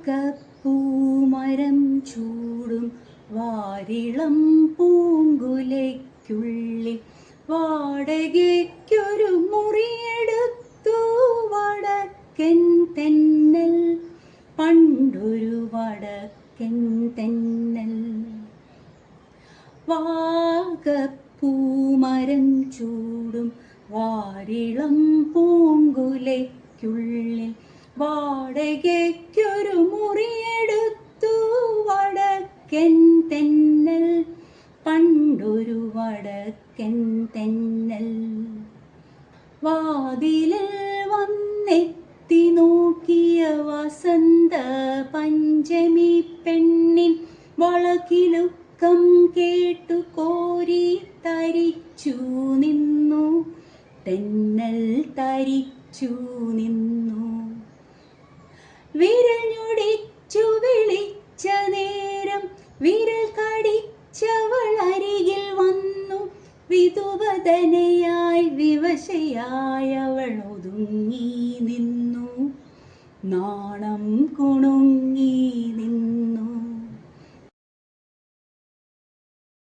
വാഗപ്പൂമരം ചൂടും വാരിളം പൂങ്കുലയ്ക്കുള്ളിൽ വാടകയ്ക്കൊരു മുറിയെടുത്തു വടക്കൻ തെന്നൽ, പണ്ടൊരു വടക്കൻ തെന്നൽ. വാഗപ്പൂമരം ചൂടും വാരിളം പൂങ്കുലയ്ക്കുള്ളിൽ വാടകയ്ക്കൊരു മുറിയെടുത്തു വടക്കൻ തെന്നൽ, പണ്ടൊരു വടക്കൻ തെന്നൽ. വാതിലിൽ വന്നെത്തി നോക്കിയ വസന്ത പഞ്ചമി പെണ്ണിൻ വളകിലുക്കം കേട്ടു കോരി തരിച്ചു നിന്നു, തെന്നൽ തരിച്ചു നിന്നു. വിരൽ ഞൊടിച്ചു വിളിച്ച നേരം വിരൽ കടിച്ചവൾ അരികിൽ വന്നു. വിധുവദനയായി വിവശയായവൾ ഒതുങ്ങി നിന്നു, നാണം കുണുങ്ങി നിന്നു.